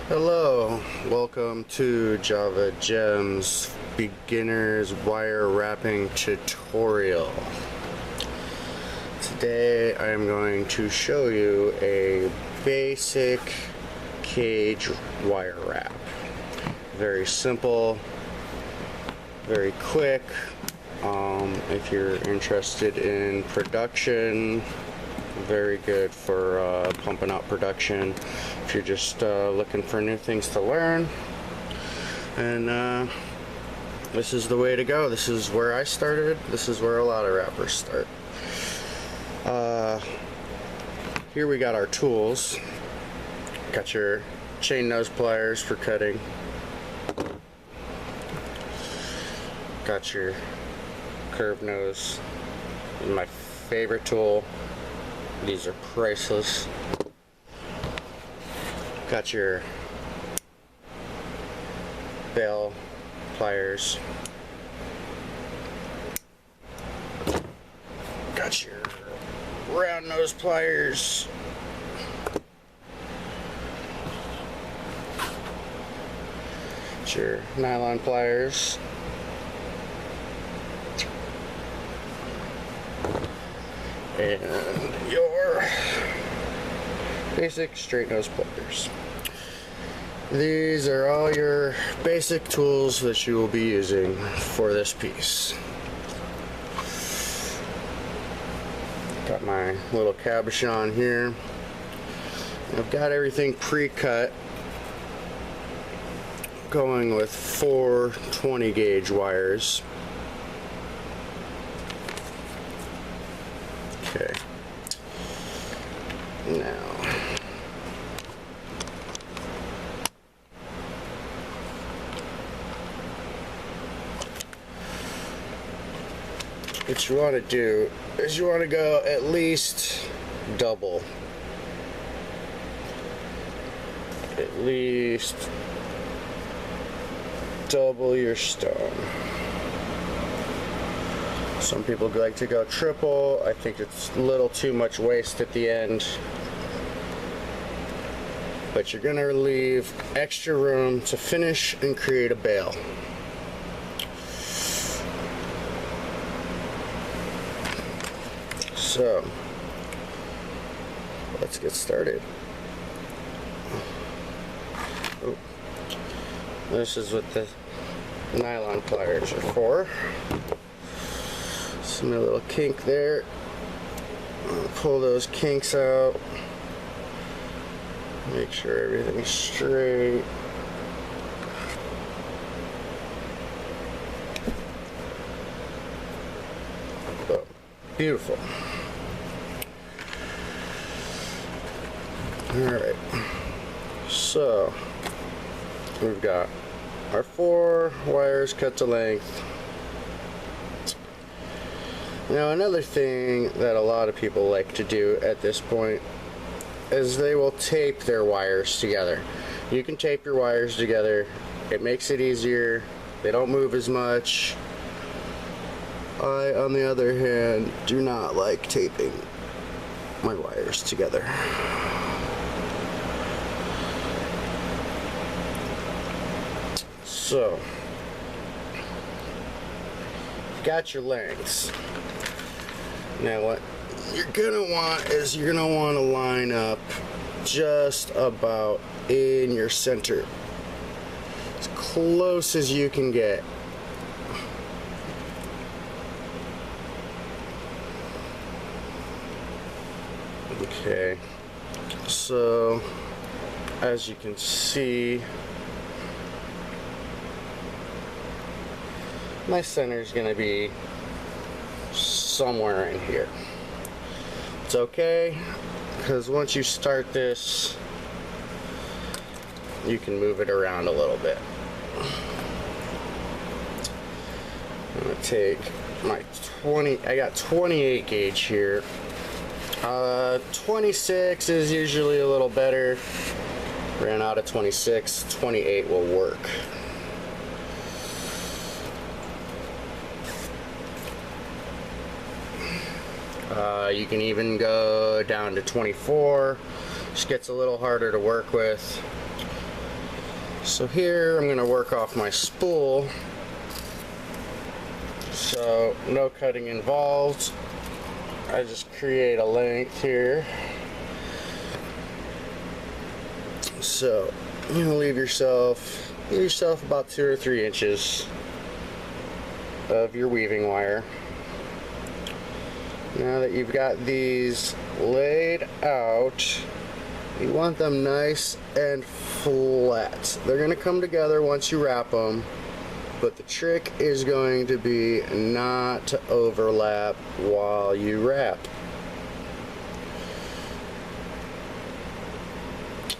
Hello, welcome to Java Gems Beginner's Wire Wrapping Tutorial. Today I am going to show you a basic cage wire wrap. Very simple, very quick. If you're interested in production, very good for pumping out production. If you're just looking for new things to learn, and this is the way to go. This is where I started. This is where a lot of wrappers start. Here we got our tools. Got your chain nose pliers for cutting. Got your curved nose. My favorite tool. These are priceless. Got your bell pliers. Got your round nose pliers. Got your nylon pliers. And your basic straight nose pliers. These are all your basic tools that you will be using for this piece. Got my little cabochon here. I've got everything pre-cut, going with 4 20 gauge wires. Okay. Now, what you want to do is you want to go at least double. At least double your stone. Some people like to go triple. I think it's a little too much waste at the end. But you're gonna leave extra room to finish and create a bail. So, let's get started. Oh. This is what the nylon pliers are for. See my little kink there. I'll pull those kinks out. Make sure everything's straight. Oh, beautiful. Alright. So, we've got our 4 wires cut to length. Now, another thing that a lot of people like to do at this point is they will tape their wires together. You can tape your wires together. It makes it easier. They don't move as much. I, on the other hand, do not like taping my wires together. So, got your lengths. Now what you're gonna want is you're gonna want to line up just about in your center, as close as you can get. Okay, so as you can see, my center is gonna be somewhere in here. It's okay, because once you start this, you can move it around a little bit. I'm gonna take my 20, I got 28 gauge here. 26 is usually a little better. Ran out of 26, 28 will work. You can even go down to 24. Just gets a little harder to work with. So here I'm going to work off my spool, so no cutting involved. I just create a length here. So you know, leave yourself about 2 or 3 inches of your weaving wire. Now that you've got these laid out, you want them nice and flat. They're going to come together once you wrap them, but the trick is going to be not to overlap while you wrap.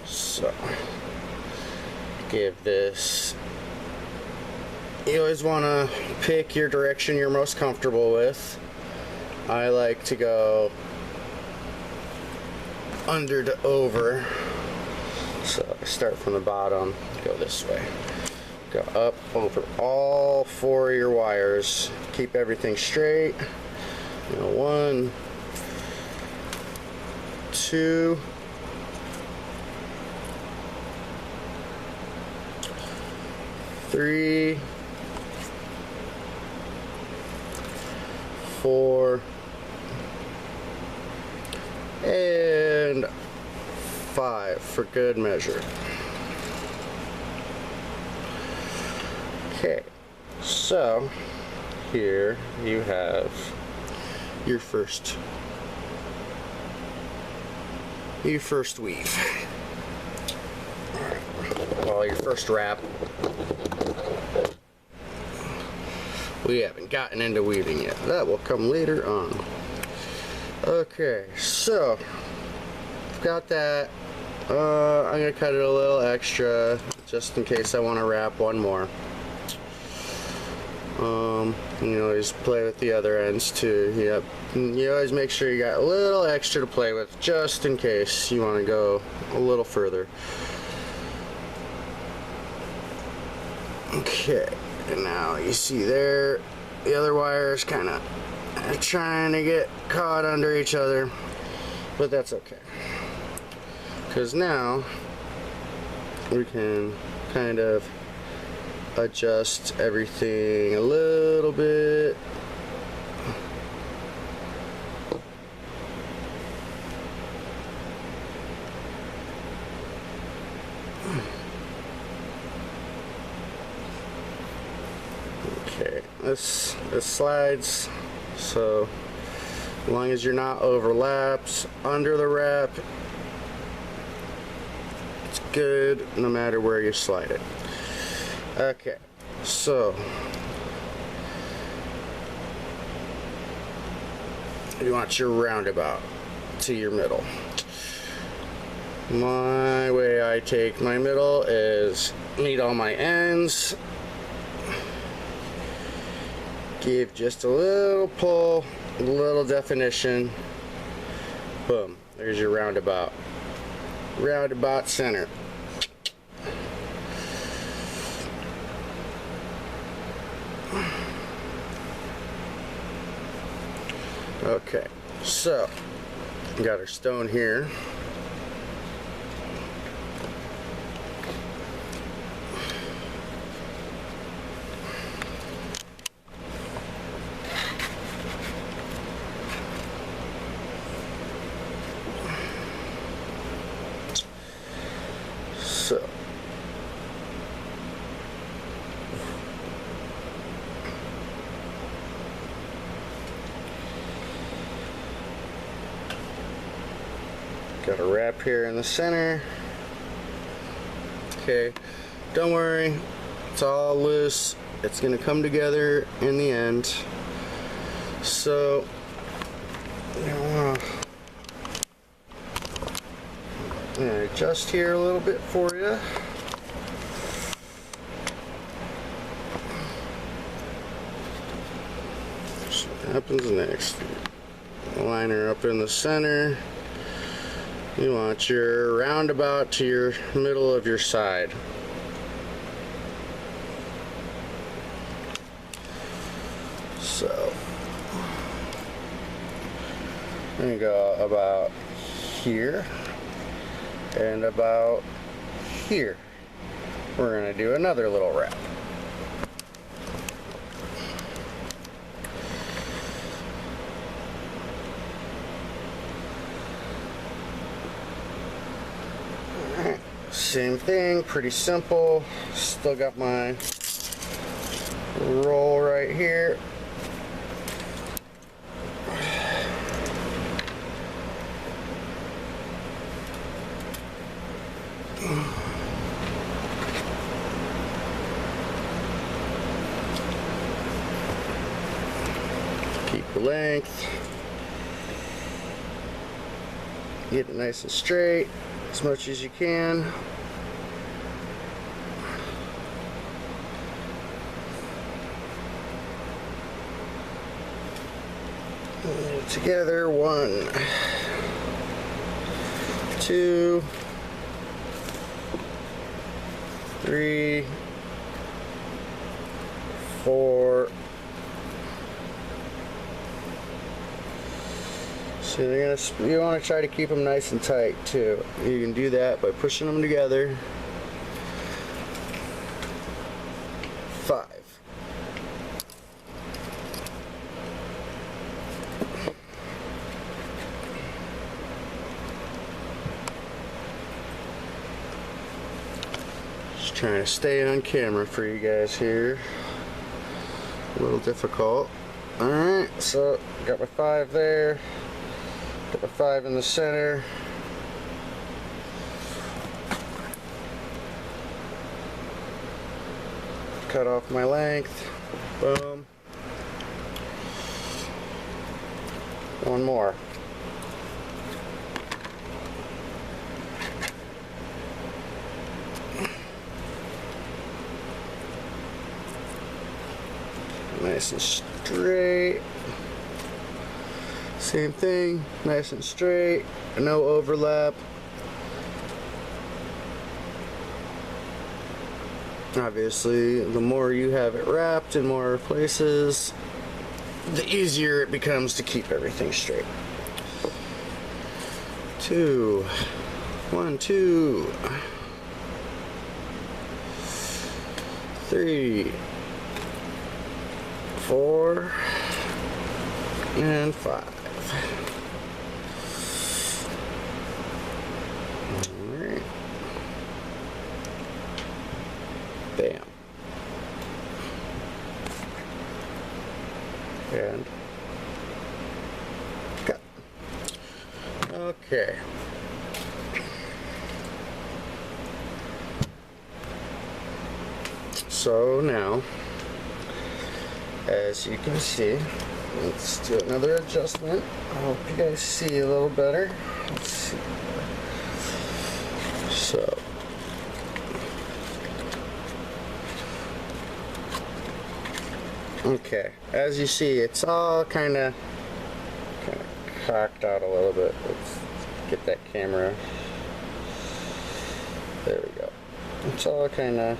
So, give this, you always want to pick your direction you're most comfortable with. I like to go under to over, so I start from the bottom, go this way, go up over all 4 of your wires, keep everything straight. You know, 1, 2, 3, 4, and 5 for good measure. Okay, so here you have your first weave. Well, your first wrap. We haven't gotten into weaving yet. That will come later on. Okay, so I've got that. I'm gonna cut it a little extra just in case I want to wrap one more. You always play with the other ends too. Yep. You always make sure you got a little extra to play with just in case you want to go a little further. Okay, and now you see there, the other wires kind of trying to get caught under each other, but that's okay, because now we can kind of adjust everything a little bit. Okay, this slides, so as long as you're not overlapped under the wrap, it's good no matter where you slide it. Okay, so you want your roundabout to your middle. My way I take my middle is meet all my ends, give just a little pull, a little definition, boom, there's your roundabout. Roundabout center. Okay, so we got our stone here. So got a wrap here in the center. Okay, don't worry, it's all loose. It's gonna come together in the end. So adjust here a little bit for you. So what happens next? Line her up in the center. You want your roundabout to your middle of your side. So I'm gonna go about here and about here. we're going to do another little wrap. Alright, same thing, pretty simple. Still got my roll right here. Keep the length. Get it nice and straight as much as you can. Together, 1, 2, 3, 4. So you want to try to keep them nice and tight too. You can do that by pushing them together. 5. Just trying to stay on camera for you guys here. A little difficult. Alright, so got my 5 there. Got my 5 in the center. Cut off my length. Boom. One more. Nice and straight. Same thing, nice and straight, no overlap. Obviously, the more you have it wrapped in more places, the easier it becomes to keep everything straight. 2, 1, 2, 3, 4, and 5. Alright. Bam. And cut. Okay. So now, as you can see, let's do another adjustment. I hope you guys see a little better. Let's see. So, okay, as you see, it's all kind of cocked out a little bit. Let's get that camera. There we go. It's all kind of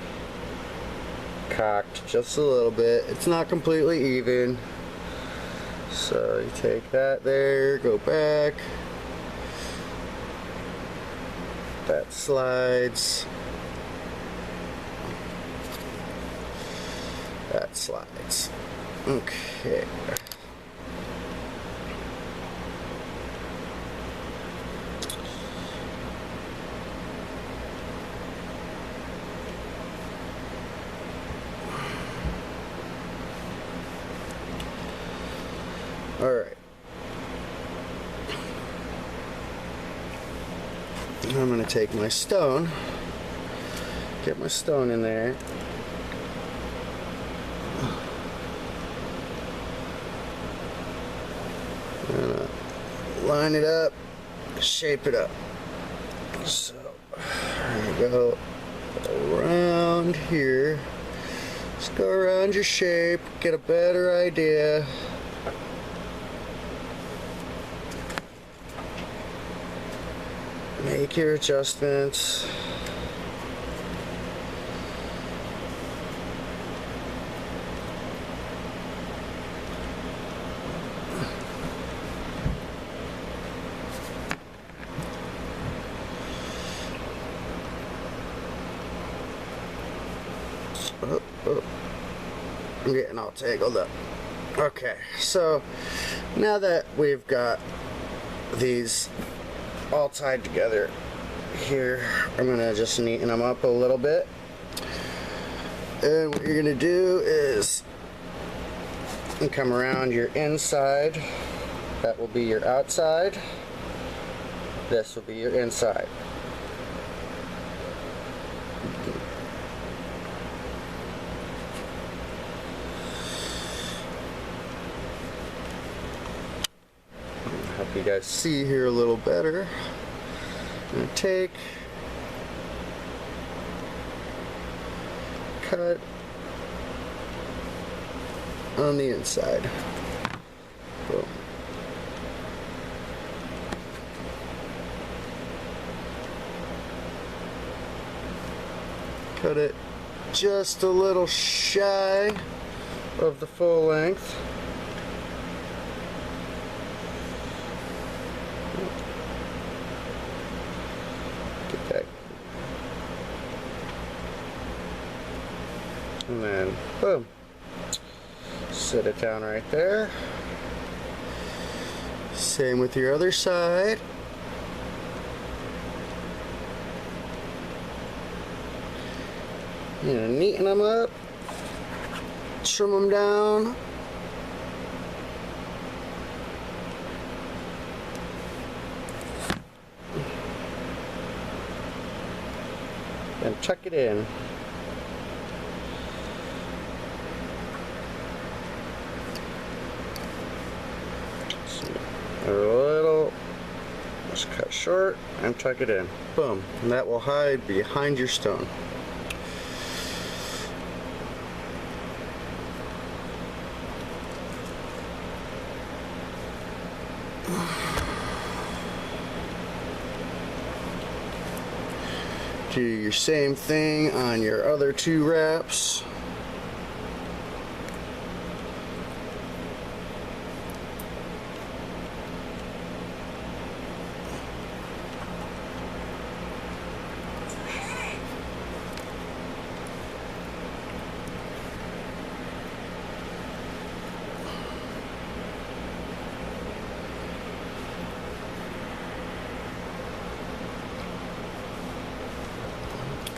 cocked just a little bit. It's not completely even. So you take that there, go back. That slides. That slides. Okay. Alright. I'm going to take my stone, get my stone in there. Line it up, shape it up. So, there we go. Around here. Just go around your shape, get a better idea. Make your adjustments. I'm getting all tangled up. Okay, so now that we've got these all tied together here, I'm gonna just neaten them up a little bit. And what you're gonna do is come around your inside. That will be your outside. This will be your inside. Help you guys see here a little better. I'm gonna take, cut on the inside. Boom. Cut it just a little shy of the full length. Get that. And then, boom. Set it down right there. Same with your other side. You know, neaten them up, trim them down. And tuck it in. A little, just cut short and tuck it in. Boom. And that will hide behind your stone. Do your same thing on your other two wraps.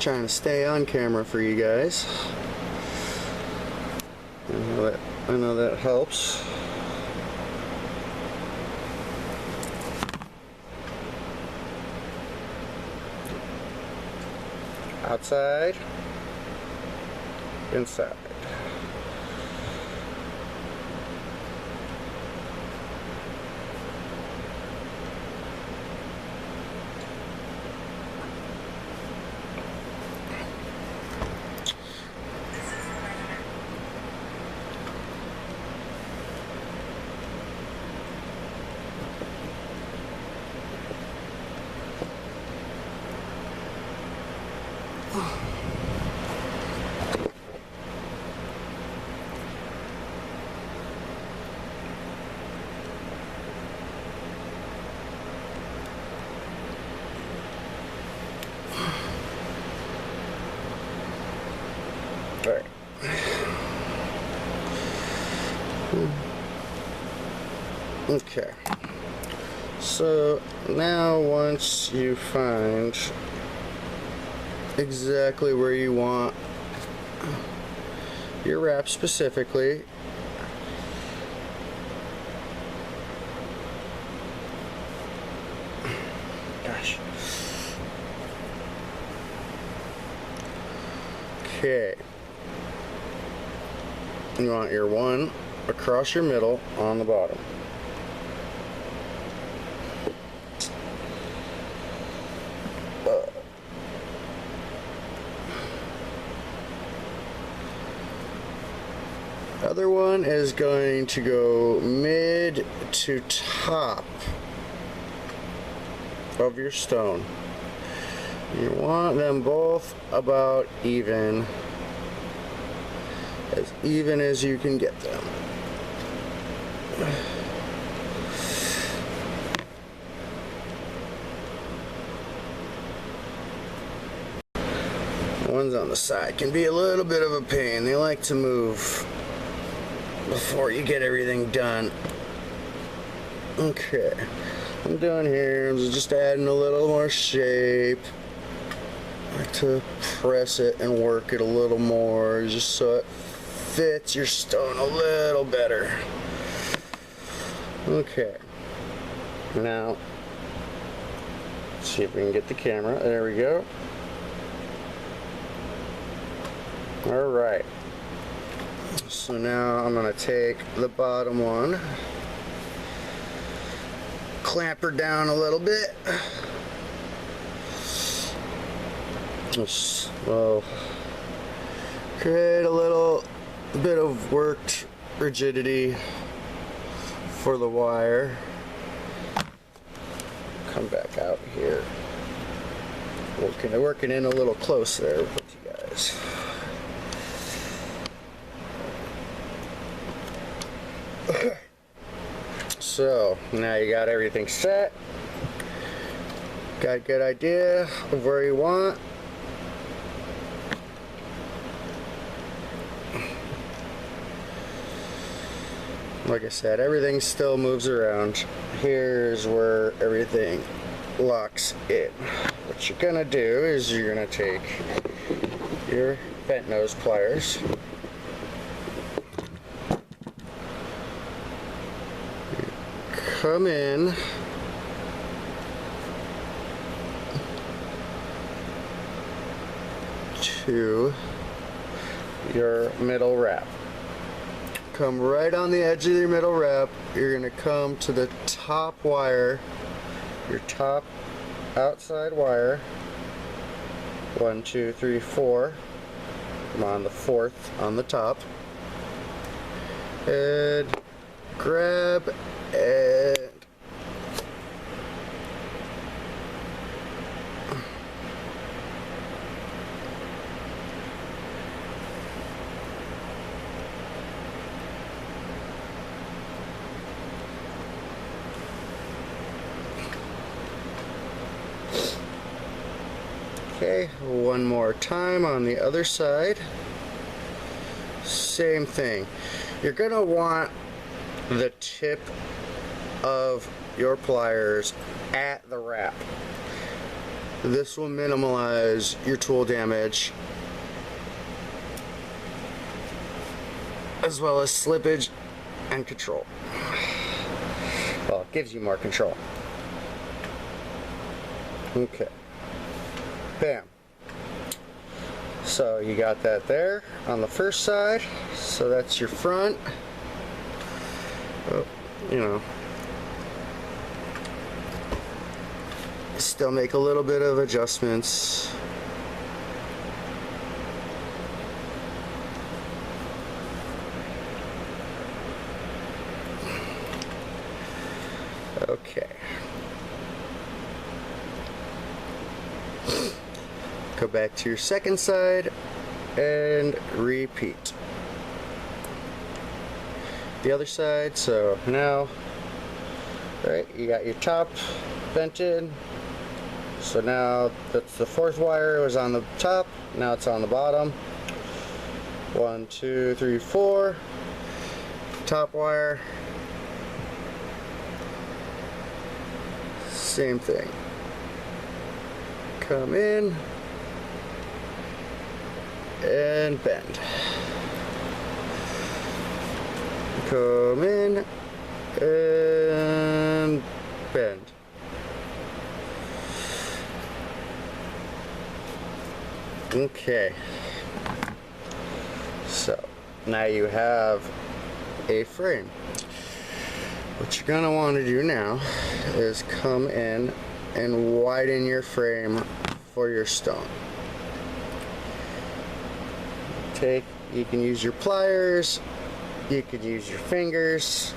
Trying to stay on camera for you guys. I know that helps. Outside, inside. Alright. Okay. So now once you find exactly where you want your wrap specifically, gosh. Okay. You want your one across your middle on the bottom. Other one is going to go mid to top of your stone. You want them both about even as you can get them. ones on the side can be a little bit of a pain. They like to move before you get everything done. Okay, what I'm doing here is just adding a little more shape. I like to press it and work it a little more just so it fits your stone a little better. Okay, now let's see if we can get the camera. There we go. Alright, so now I'm going to take the bottom one, clamp her down a little bit. Just, well, create a little bit of worked rigidity for the wire. Come back out here. Working in a little close there with you guys. So now you got everything set. Got a good idea of where you want. Like I said, everything still moves around. Here's where everything locks in. What you're gonna do is you're gonna take your bent nose pliers, come in to your middle wrap. Come right on the edge of your middle wrap. You're going to come to the top wire, your top outside wire. 1, 2, 3, 4. Come on, the fourth on the top. And grab and okay, one more time on the other side. Same thing. You're gonna want the tip of your pliers at the wrap. This will minimize your tool damage as well as slippage and control. Well, it gives you more control. Okay. Bam. So you got that there on the first side. So that's your front. Oh, you know, still make a little bit of adjustments. Okay. Go back to your second side and repeat. The other side. So now, right, you got your top bent in. So now that's the fourth wire. It was on the top, now it's on the bottom. 1, 2, 3, 4. Top wire. Same thing. Come in and bend. Come in and bend. Okay. So now you have a frame. What you're going to want to do now is come in and widen your frame for your stone. You can use your pliers, you could use your fingers.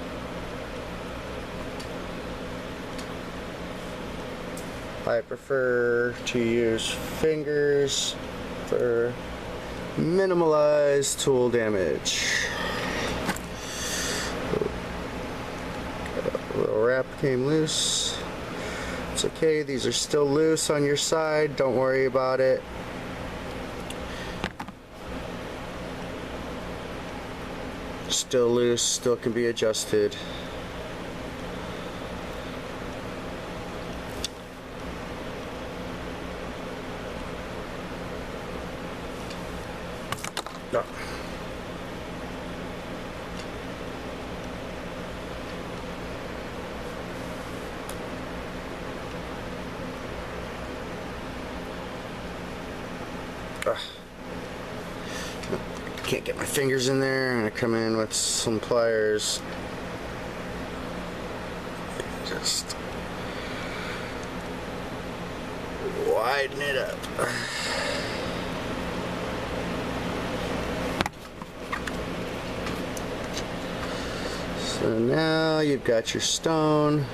I prefer to use fingers for minimalized tool damage. A little wrap came loose. It's okay, these are still loose on your side, don't worry about it. Still loose, still can be adjusted. No. Can't get my fingers in there. I'm gonna come in with some pliers. Just widen it up. So now you've got your stone.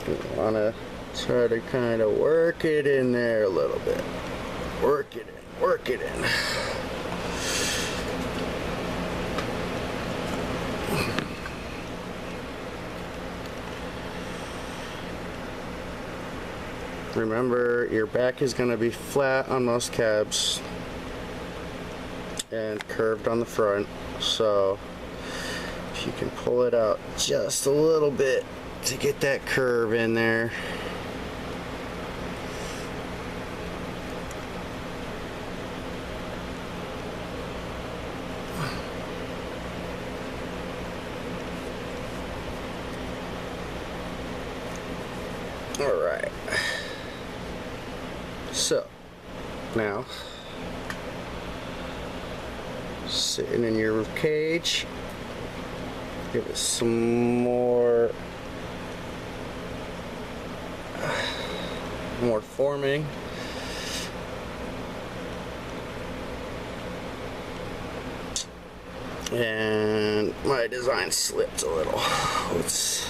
You wanna try to kind of work it in there a little bit. Work it in, work it in. Remember, your back is going to be flat on most cabs and curved on the front, so if you can pull it out just a little bit to get that curve in there. Alright, so now sitting in your cage, give it some more forming. And my design slipped a little. Let's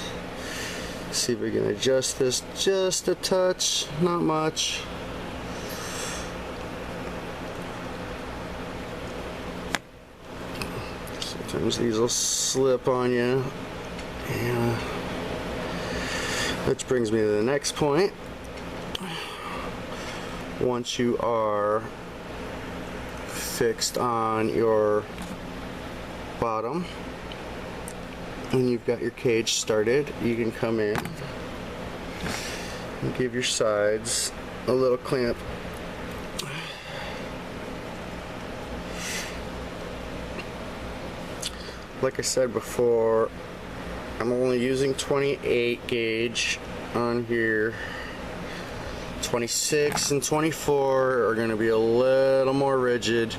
see if we can adjust this just a touch, not much. Sometimes these will slip on you. Yeah. Which brings me to the next point. Once you are fixed on your bottom and you've got your cage started, you can come in and give your sides a little clamp. Like I said before, I'm only using 28 gauge on here. 26 and 24 are going to be a little more rigid.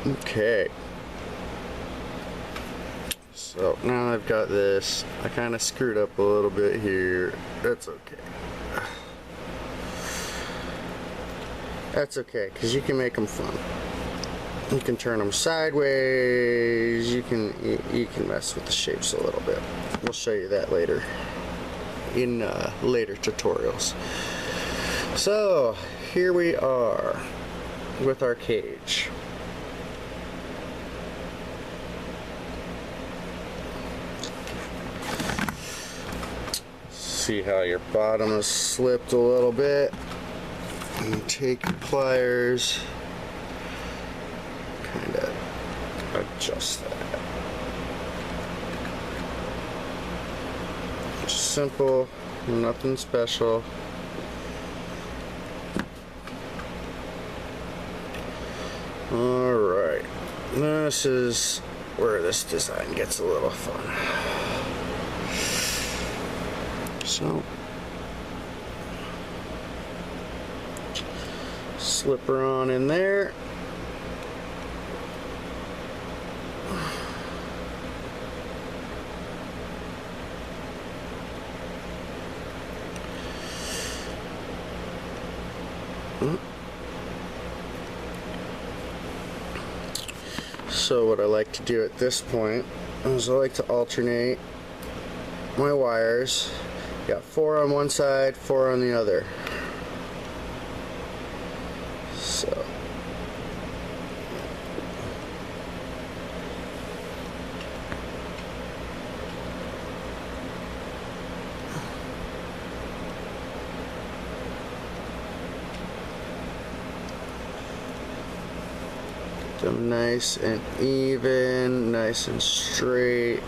Okay. So now I've got this. I kind of screwed up a little bit here. That's okay. That's okay, because you can make them fun. You can turn them sideways. You can mess with the shapes a little bit. We'll show you that later in later tutorials. So here we are with our cage. See how your bottom is slipped a little bit, and take your pliers, kind of adjust that. Just simple, nothing special. Alright, this is where this design gets a little fun. So, slip her on in there. So what I like to do at this point is I like to alternate my wires. Got 4 on one side, 4 on the other. So Keep them nice and even, nice and straight.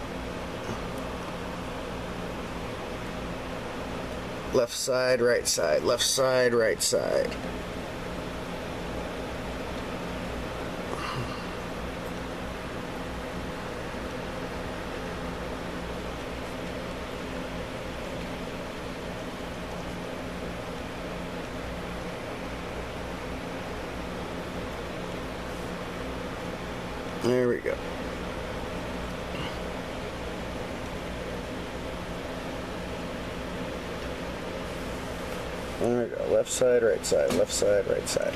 Left side, right side, left side, right side. There we go. There we go. Left side, right side, left side, right side.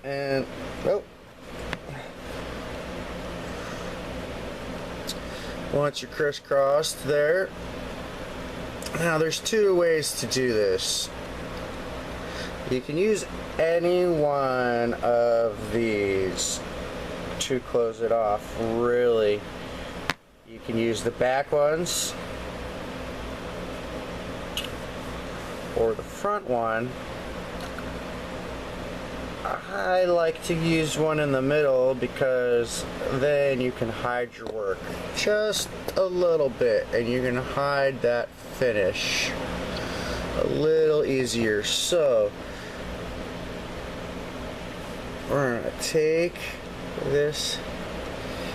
And oh, once you're crisscrossed there, now there's two ways to do this. You can use any one of these to close it off. Really, you can use the back ones or the front one. I like to use one in the middle because then you can hide your work just a little bit and you can hide that finish a little easier. So we're going to take this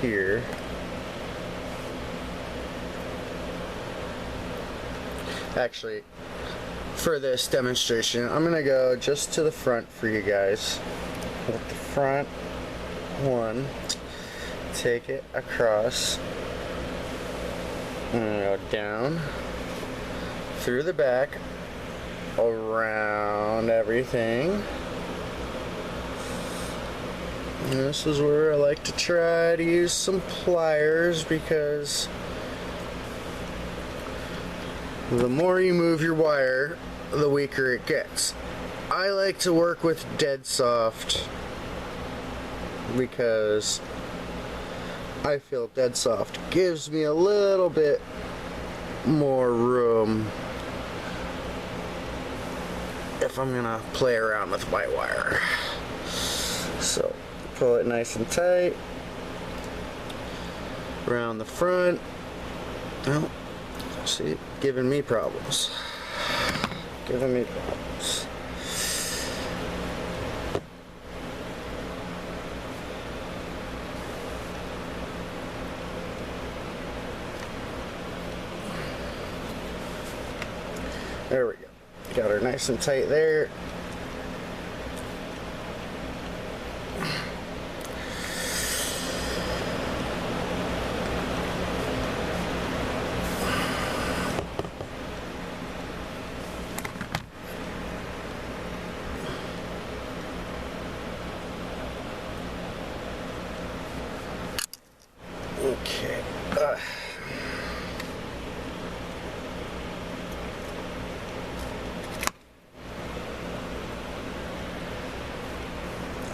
here. Actually, for this demonstration, I'm gonna go just to the front for you guys. With the front one, take it across, and go down through the back, around everything. And this is where I like to try to use some pliers because the more you move your wire, the weaker it gets. I like to work with Dead Soft because I feel Dead Soft gives me a little bit more room if I'm gonna play around with my wire. So pull it nice and tight around the front. Oh, see, giving me problems. Giving me problems. There we go. Got her nice and tight there. Okay.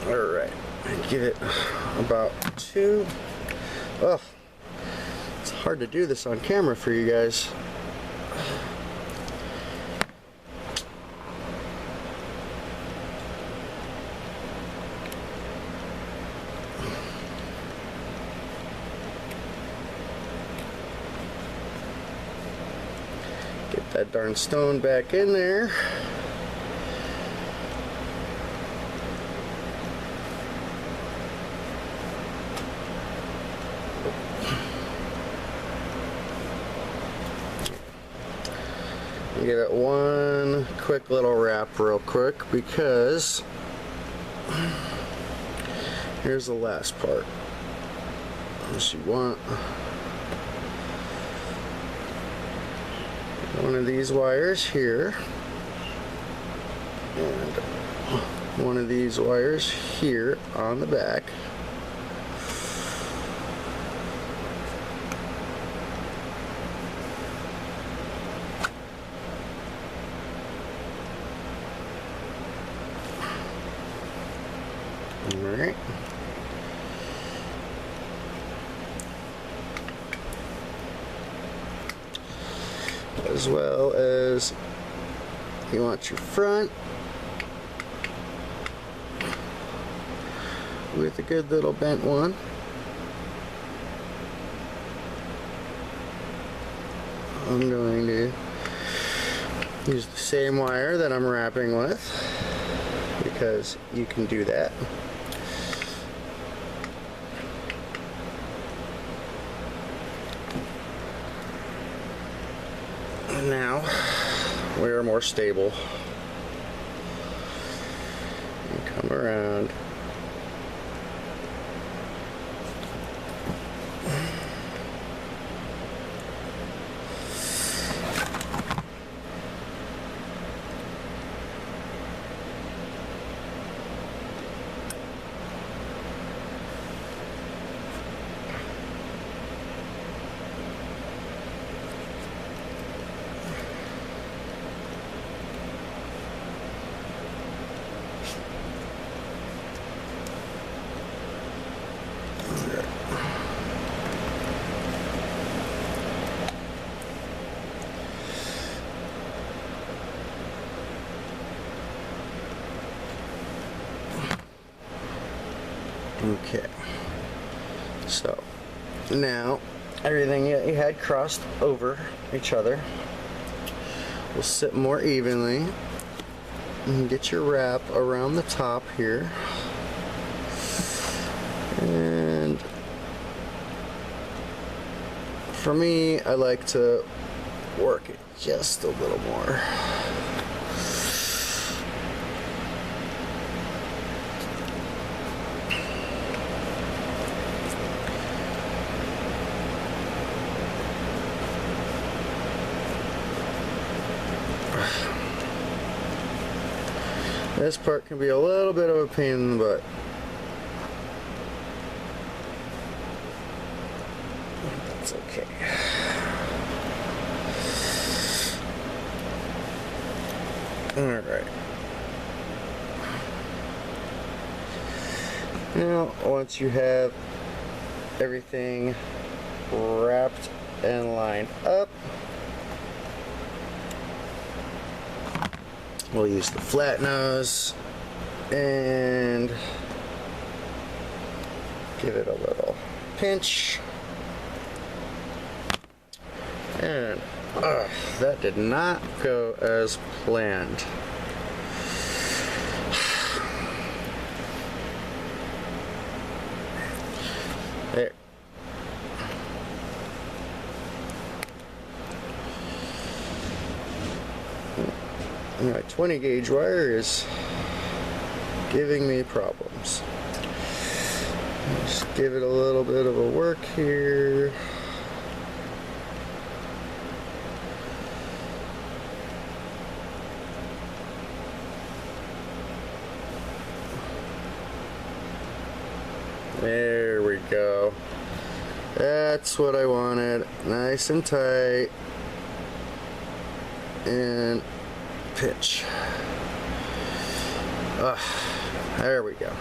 Alright. Give it about 2. Oh, it's hard to do this on camera for you guys. Get that darn stone back in there. Give it one quick little wrap real quick because here's the last part. Unless you want one of these wires here, and one of these wires here on the back. Alright. As well as you want your front with a good little bent one. I'm going to use the same wire that I'm wrapping with, because you can do that. And now we are more stable. And come around. Okay, so now everything that you had crossed over each other will sit more evenly, and get your wrap around the top here, and for me, I like to work it just a little more. This part can be a little bit of a pain in the butt. That's okay. Alright. Now, once you have everything wrapped and lined up, we'll use the flat nose and give it a little pinch. And that did not go as planned. There. My 20 gauge wire is giving me problems. Just give it a little bit of a work here. There we go. That's what I wanted. Nice and tight. And pinch. There we go.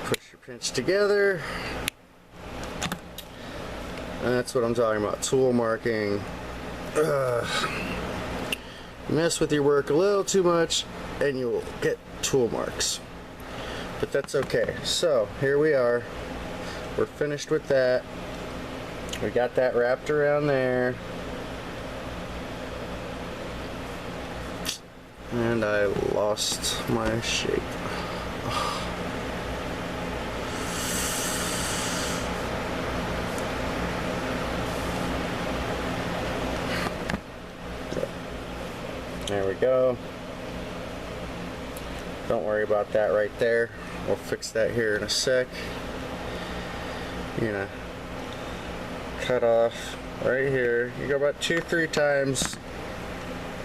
Push your pinch together. That's what I'm talking about. Tool marking. Mess with your work a little too much and you will get tool marks. But that's okay. So here we are. We're finished with that. We got that wrapped around there. And I lost my shape. There we go. Don't worry about that right there. We'll fix that here in a sec. You're gonna cut off right here. You go about 2-3 times.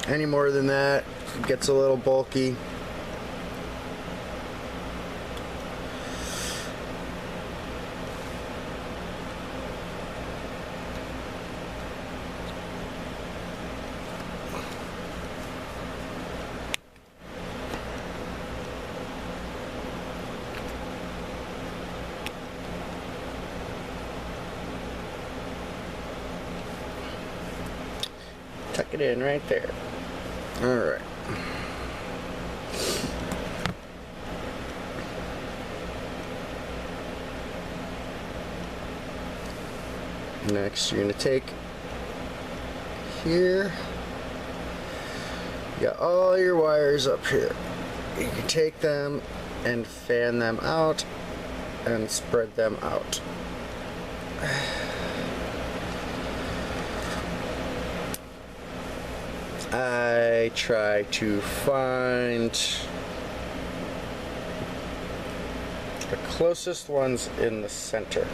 Any more than that, it gets a little bulky. Tuck it in right there. All right. Next, you're gonna take here. You got all your wires up here. You can take them and fan them out and spread them out. I try to find the closest ones in the center.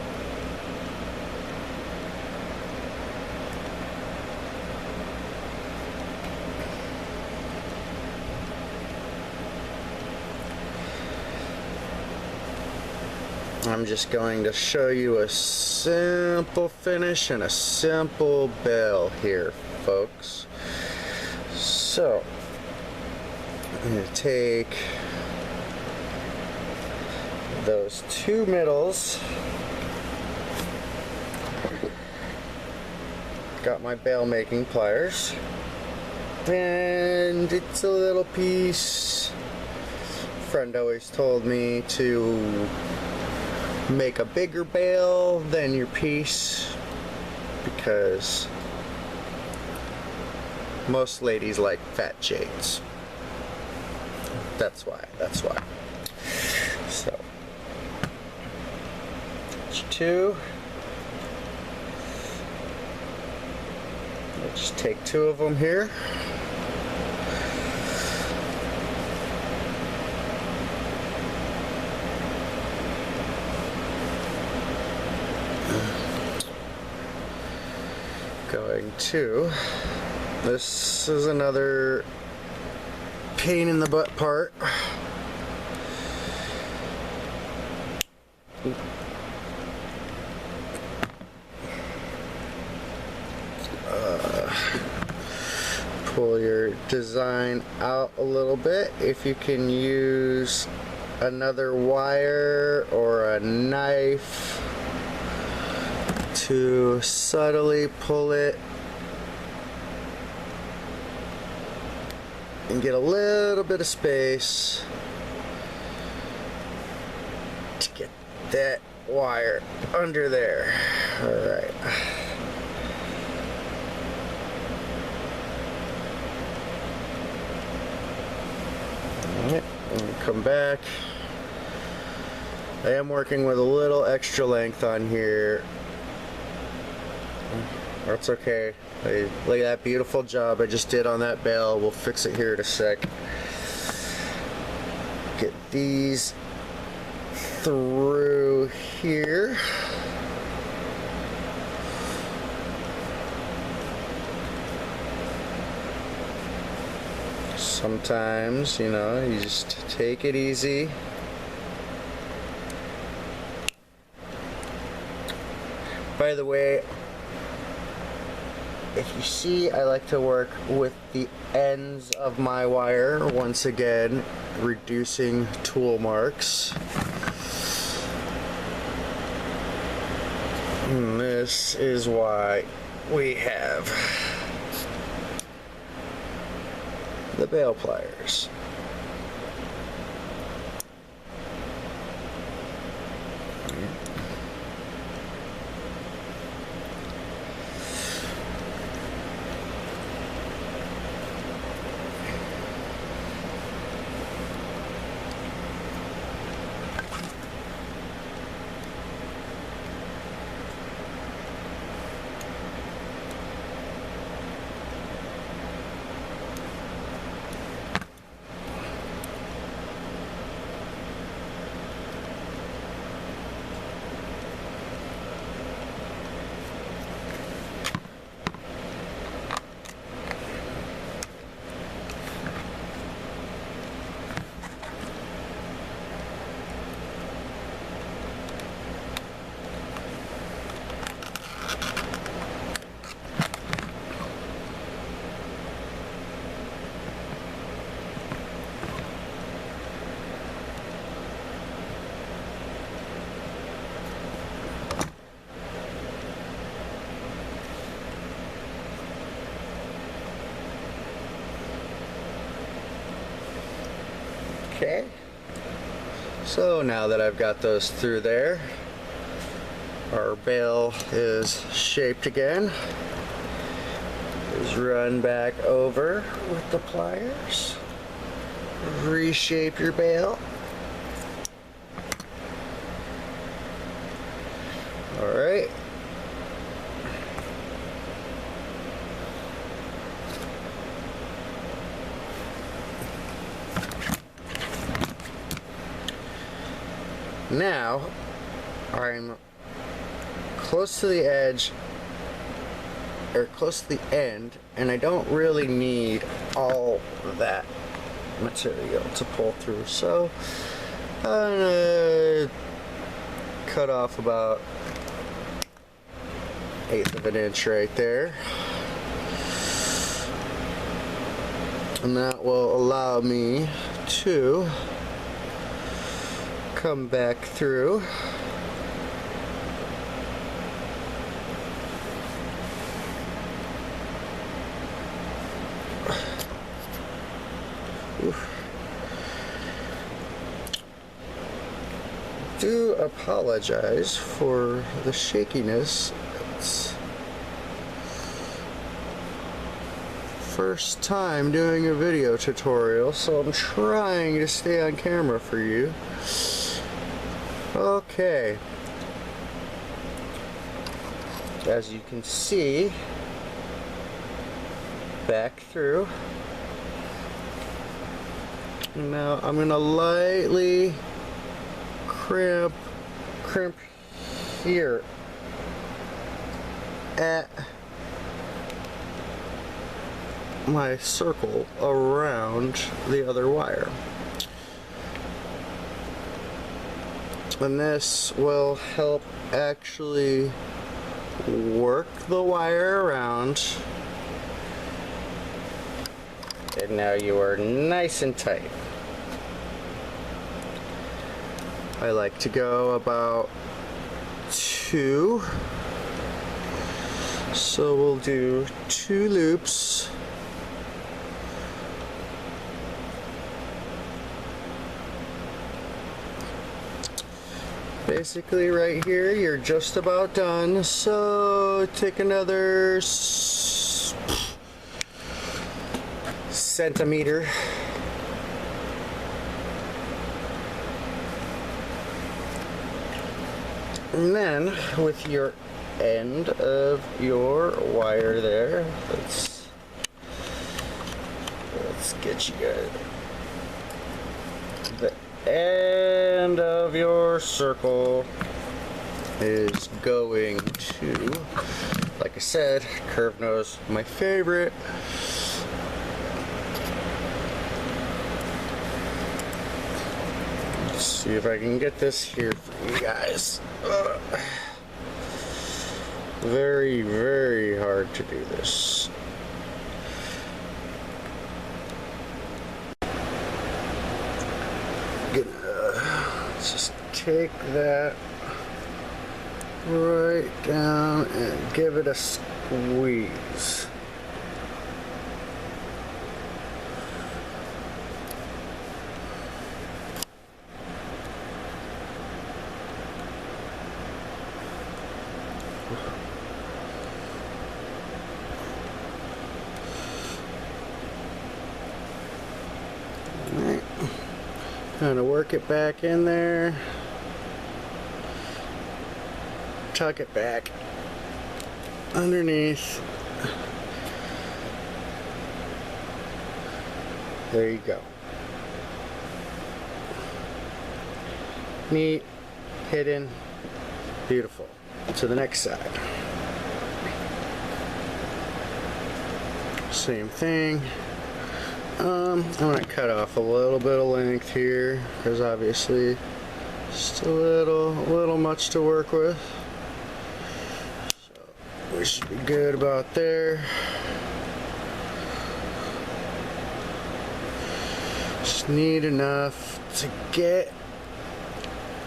I'm just going to show you a simple finish and a simple bell here, folks. So, I'm going to take those two middles, got my bail making pliers, and it's a little piece. Friend always told me to make a bigger bail than your piece because most ladies like fat shades. That's why. So, two. I'll just take two of them here. Going to. This is another pain in the butt part. Pull your design out a little bit. If you can use another wire or a knife to subtly pull it and get a little bit of space to get that wire under there. All right. And come back. I am working with a little extra length on here. That's okay. Look at that beautiful job I just did on that bail. We'll fix it here in a sec. Get these through here. Sometimes, you know, you just take it easy. By the way, if you see, I like to work with the ends of my wire, once again, reducing tool marks. And this is why we have the bail pliers. Okay. So now that I've got those through there, our bail is shaped again. Just run back over with the pliers. Reshape your bail. Alright. Now, I'm close to the edge, or close to the end, and I don't really need all that material to pull through, so I'm gonna cut off about 1/8 of an inch right there, and that will allow me to come back through do apologize for the shakiness. It's first time doing a video tutorial, so I'm trying to stay on camera for you. Okay, as you can see, back through. Now I'm gonna lightly crimp here at my circle around the other wire. And this will help actually work the wire around. And now you are nice and tight. I like to go about 2. So we'll do 2 loops. Basically right here you're just about done, so take another centimeter. And then with your end of your wire there, let's get you guys. The end of your circle is going to, like I said, curved nose, my favorite. Let's see if I can get this here for you guys. Very, very hard to do this. Let's just take that right down and give it a squeeze. Kind of work it back in there, tuck it back underneath. There you go. Neat, hidden, beautiful. To the next side. Same thing. I'm going to cut off a little bit of length here because obviously just a little much to work with. So we should be good about there. Just need enough to get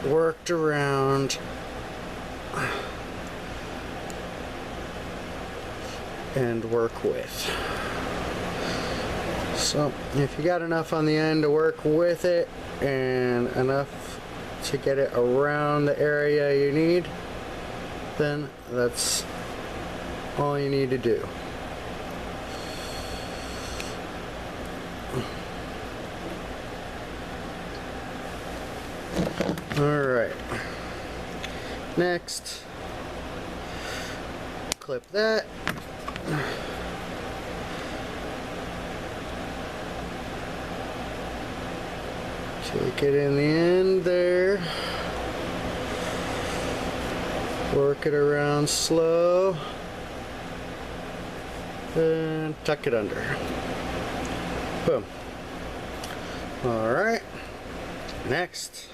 worked around and work with. So if you got enough on the end to work with it and enough to get it around the area you need, then that's all you need to do. Alright, next, clip that. Take it in the end there. Work it around slow. And tuck it under. Boom. Alright. Next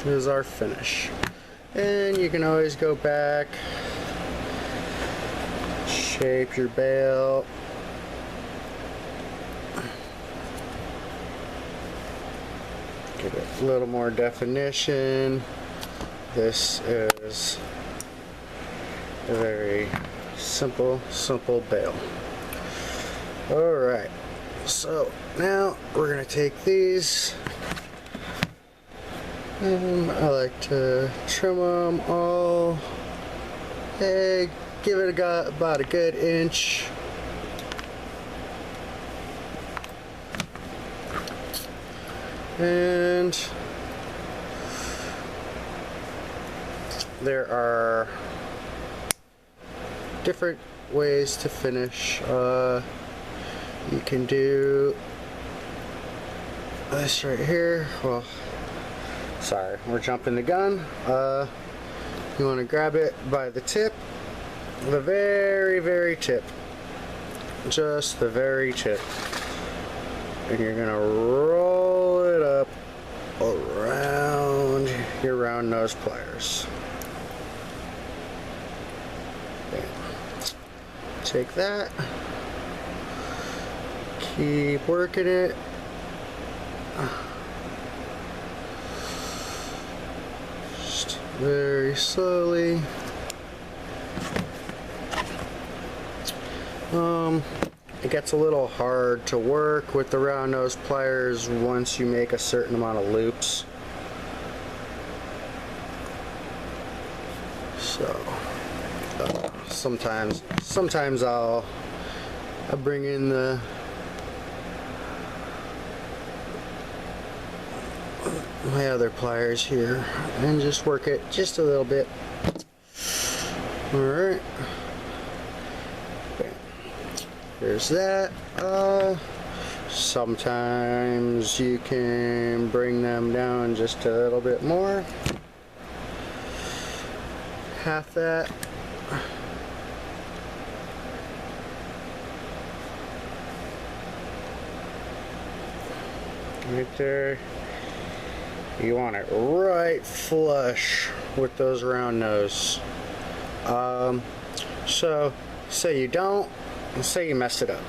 is our finish. And you can always go back, shape your bail. Get a little more definition. This is a very simple bail. Alright, so now we're going to take these, and I like to trim them all, and give it about a good inch. And there are different ways to finish. You can do this right here. Well, sorry, we're jumping the gun. You want to grab it by the tip, the very tip, just the very tip, and you're gonna roll it up around your round nose pliers. Okay. Take that, keep working it. Just very slowly. It gets a little hard to work with the round nose pliers once you make a certain amount of loops. So sometimes I'll bring in my other pliers here and just work it just a little bit. Alright. There's that. Sometimes you can bring them down just a little bit more. Half that. Right there. You want it right flush with those round nose. So say you don't, say you messed it up,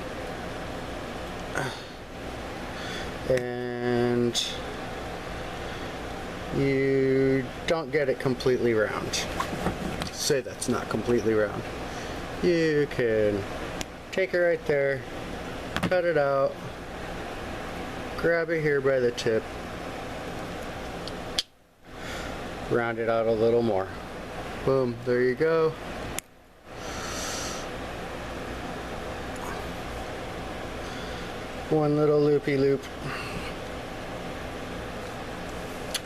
and you don't get it completely round. Say that's not completely round. You can take it right there, cut it out, grab it here by the tip, round it out a little more. Boom, there you go. One little loopy loop,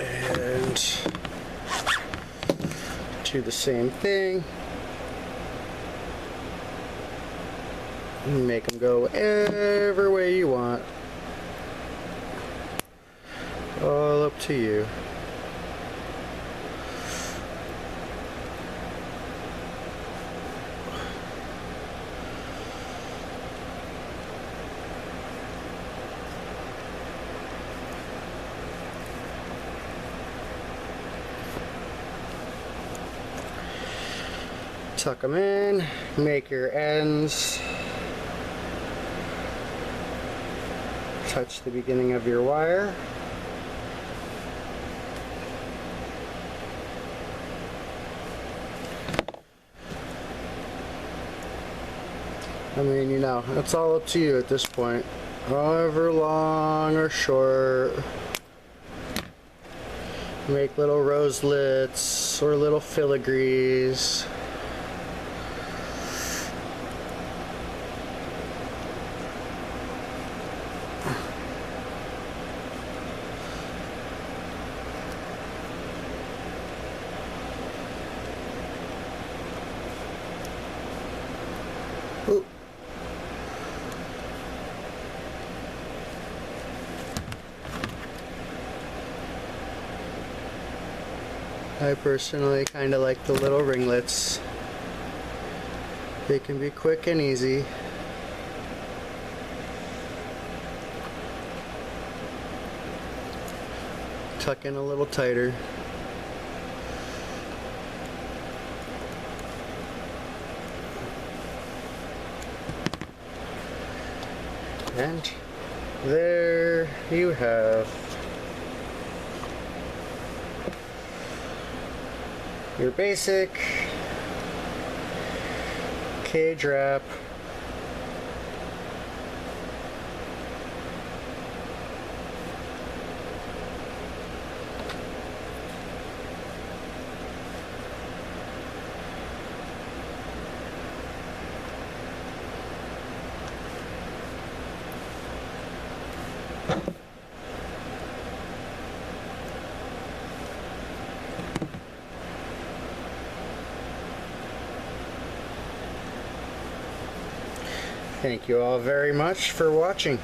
and do the same thing. Make them go every way you want. All up to you. Tuck them in, make your ends touch the beginning of your wire. I mean, you know, it's all up to you at this point. However long or short. Make little roselets or little filigrees. Ooh. I personally kind of like the little ringlets. They can be quick and easy. Tuck in a little tighter. And there you have your basic cage wrap. Thank you all very much for watching.